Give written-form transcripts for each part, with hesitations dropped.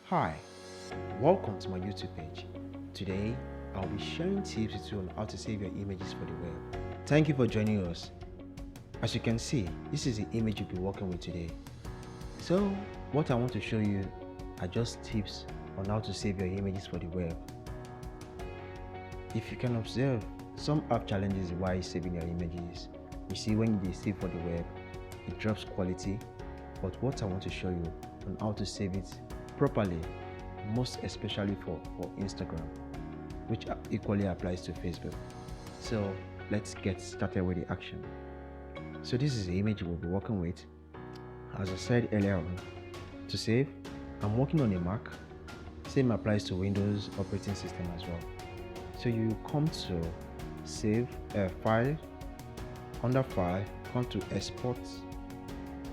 Hi, welcome to my YouTube page. Today, I'll be sharing tips with you on how to save your images for the web. Thank you for joining us. As you can see, this is the image you'll be working with today. So, what I want to show you are just tips on how to save your images for the web. If you can observe, some have challenges while saving your images. You see, when they save for the web, it drops quality. But what I want to show you on how to save it properly, most especially for Instagram, which equally applies to Facebook. So let's get started with the action. So this is the image we'll be working with. As I said earlier on, to save, I'm working on a Mac. Same applies to Windows operating system as well. So you come to save file, under file, come to export.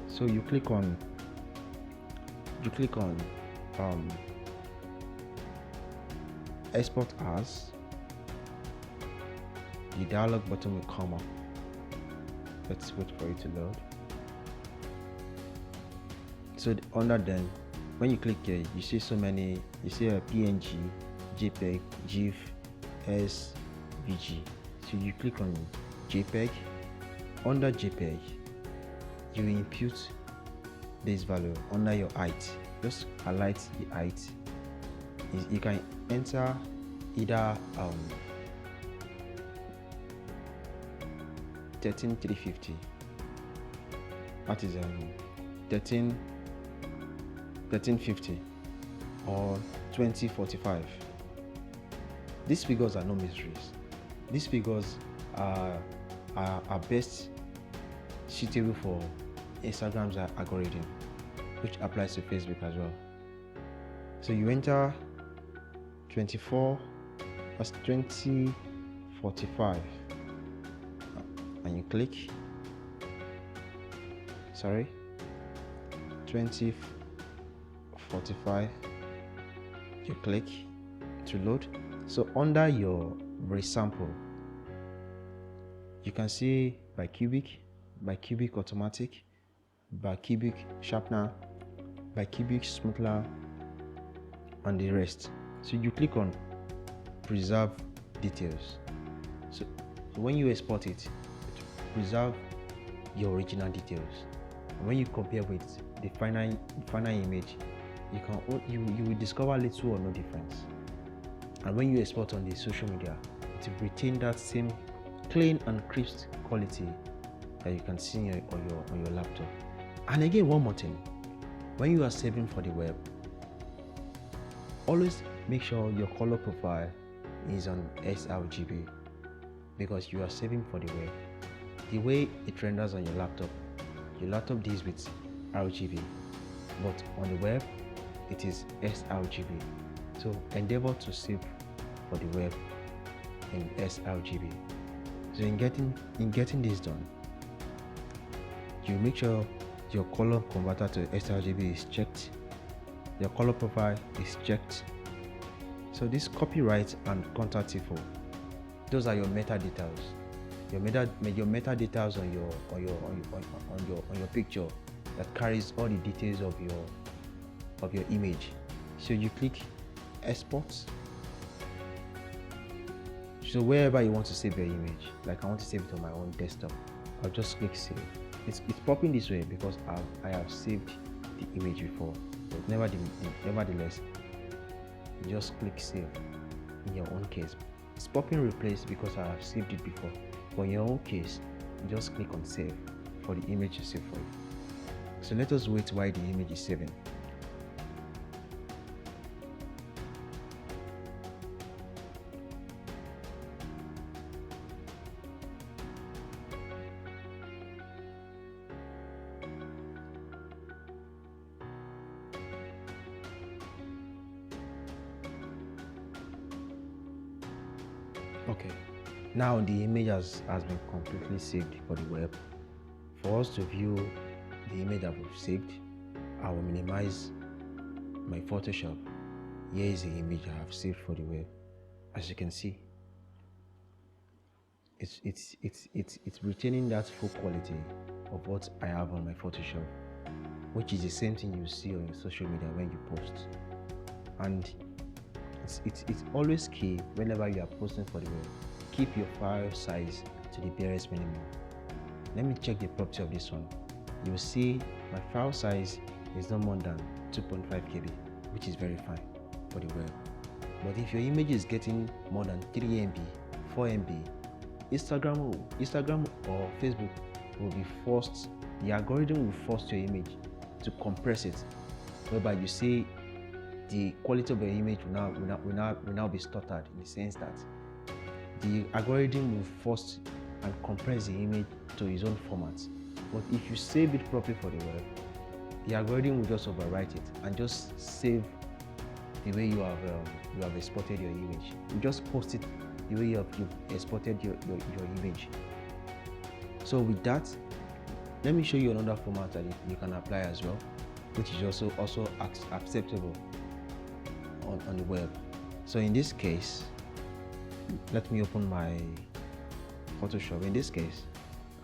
So you click on export as. The dialog button will come up. Let's wait for it to load. So under then, when you click here, you see so many. You see a PNG, Jpeg, GIF, SVG. So you click on Jpeg. Under Jpeg, you impute this value under your height. Just highlight the height. You can enter either 13350, that is 1350, or 2045. These figures are no mysteries. These figures are best suitable for Instagram's algorithm, which applies to Facebook as well. So you enter 2045 and you click 2045, you click to load. So under your resample, you can see by cubic automatic, by cubic sharpener, by cubic smoother, and the rest. So you click on preserve details. So when you export it, preserve your original details. And when you compare with the final image, you will discover little or no difference. And when you export on the social media, it will retain that same clean and crisp quality that you can see on your laptop. And again, one more thing, when you are saving for the web, always make sure your color profile is on sRGB, because you are saving for the web. The way it renders on your laptop deals with RGB, but on the web it is sRGB. So endeavor to save for the web in sRGB. So in getting this done, you make sure your color converter to sRGB is checked, your color profile is checked. So this copyright and contact info, those are your metadata. Your metadata on your picture that carries all the details of your image. So you click export. So wherever you want to save your image, like I want to save it on my own desktop, I'll just click save. It's popping this way because I have saved the image before, but nevertheless, you just click save. In your own case, it's popping replace because I have saved it before, but in your own case, you just click on save for the image to save for you. So let us wait while the image is saving. Okay, now the image has been completely saved for the web. For us to view the image that we've saved, I will minimize my Photoshop. Here is the image I have saved for the web. As you can see, it's retaining that full quality of what I have on my Photoshop, which is the same thing you see on your social media when you post. And it's always key whenever you are posting for the web. Keep your file size to the barest minimum. Let me check the property of this one. You will see my file size is no more than 2.5 KB, which is very fine for the web. But if your image is getting more than 3 MB, 4 MB, Instagram or Facebook will be forced, the algorithm will force your image to compress it, whereby you see the quality of your image will now be stuttered, in the sense that the algorithm will force and compress the image to its own format. But if you save it properly for the web, the algorithm will just overwrite it and just save the way you have exported your image. You just post it the way you've exported your image. So with that, let me show you another format that you can apply as well, which is also acceptable on the web. So in this case, let me open my Photoshop. In this case,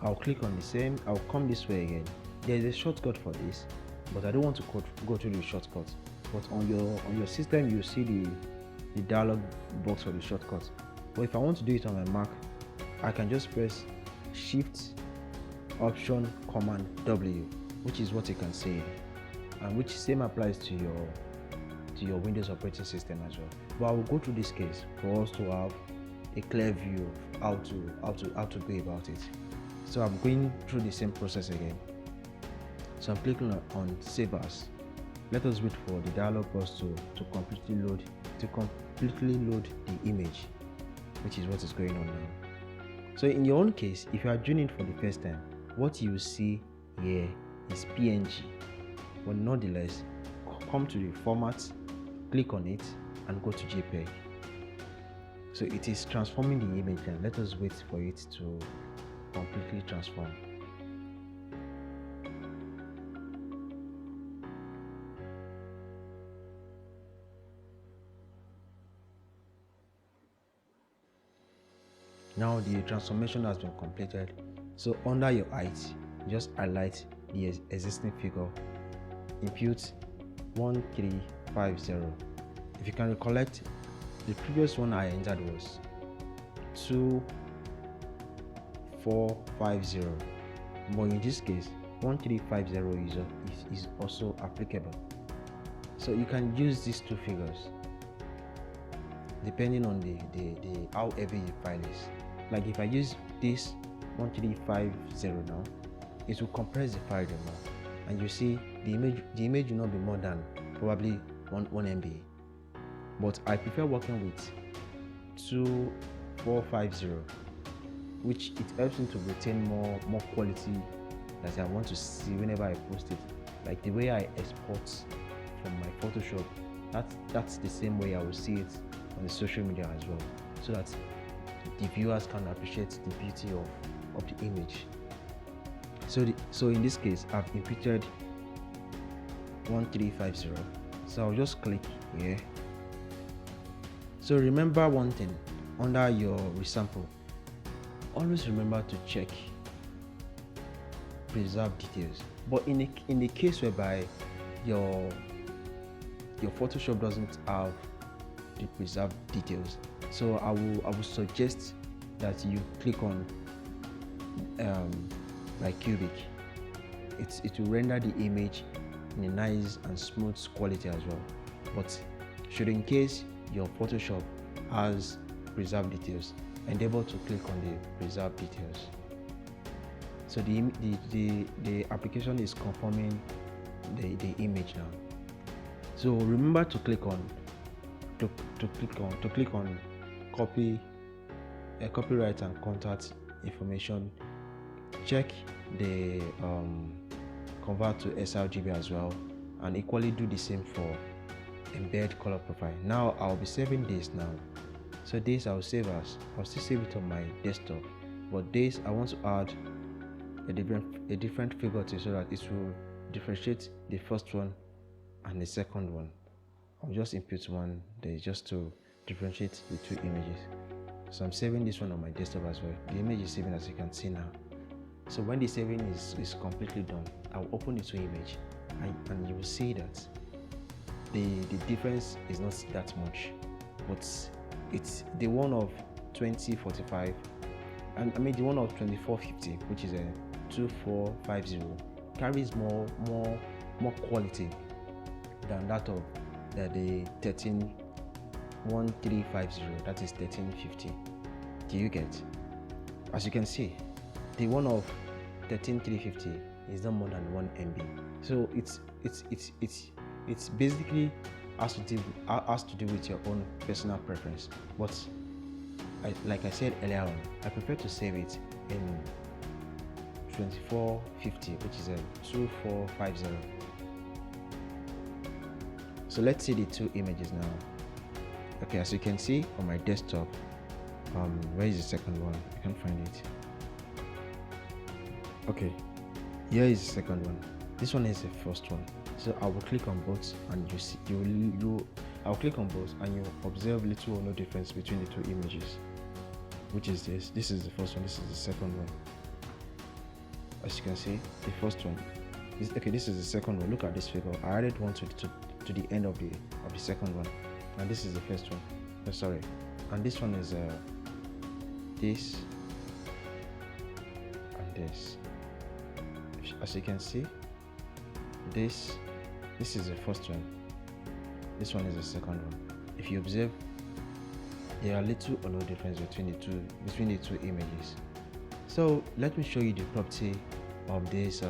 I'll click on the same, I'll come this way again. There's a shortcut for this, but I don't want to go through the shortcut. But on your system, you see the dialog box for the shortcut. But if I want to do it on my Mac, I can just press Shift Option Command W, which is what you can see, and which same applies to your Windows operating system as well. But I will go through this case for us to have a clear view of how to go about it. So I'm going through the same process again. So I'm clicking on Save As. Let us wait for the dialog box to completely load the image, which is what is going on now. So in your own case, if you are doing it for the first time, what you see here is PNG. But nonetheless, come to the format, click on it, and go to Jpeg. So it is transforming the image, and let us wait for it to completely transform. Now the transformation has been completed. So under your height, just highlight the existing figure, input 1350. If you can recollect, the previous one I entered was 2450, but in this case 1350 is also applicable. So you can use these two figures depending on the how heavy your file is. Like if I use this 1350 now, it will compress the file more, and you see the image will not be more than probably 1 MB. But I prefer working with 2450, which it helps me to retain more quality that I want to see whenever I post it. Like the way I export from my Photoshop, that's the same way I will see it on the social media as well, so that the viewers can appreciate the beauty of the image. So in this case, I've inputted 1350. So I'll just click here. So remember one thing, under your resample, always remember to check preserve details. But in the case whereby your Photoshop doesn't have the preserve details, so I will suggest that you click on like Cubic. It will render the image in a nice and smooth quality as well. But should in case your Photoshop has preserve details, endeavor to click on the preserve details. So the application is conforming the image now. So remember to click on copyright and contact information. Check the convert to sRGB as well, and equally do the same for embed color profile. Now I'll be saving this now. So this I'll still save it on my desktop, but this I want to add a different figure to, so that it will differentiate the first one and the second one. I'll just input one there just to differentiate the two images. So I'm saving this one on my desktop as well. The image is saving, as you can see now. So when the saving is completely done, I'll open the two image, and you will see that the difference is not that much, but it's the one of 2045, and I mean the one of 2450, which is a 2450, carries more quality than that of the 131350, that is 1350. Do you get? As you can see, the one of 13350 is not more than 1 MB. So it's basically has to do with your own personal preference. But like I said earlier on, I prefer to save it in 2450, which is a 2450. So let's see the two images now. Okay, as you can see on my desktop, where is the second one? I can't find it. Okay, here is the second one. This one is the first one. So I will click on both, and you see I'll click on both, and you observe little or no difference between the two images, which is this. This is the first one. This is the second one. As you can see, the first one is okay. This is the second one. Look at this figure. I added one to the end of the second one, and this is the first one. Oh, sorry, and this one is this and this. As you can see, this is the first one. This one is the second one. If you observe, there are little or no difference between the two images. So let me show you the property of this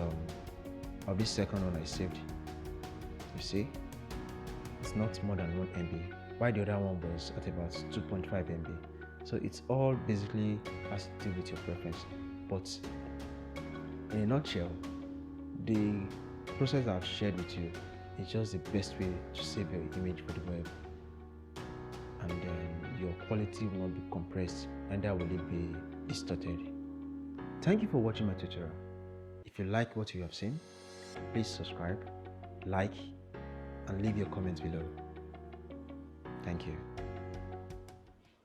second one I saved. You see, it's not more than 1 MB, while the other one was at about 2.5 MB. So it's all basically has to do with your preference. But in a nutshell, the process I've shared with you is just the best way to save your image for the web, and your quality will not be compressed, neither will it be distorted. Thank you for watching my tutorial. If you like what you have seen, please subscribe, like, and leave your comments below. Thank you.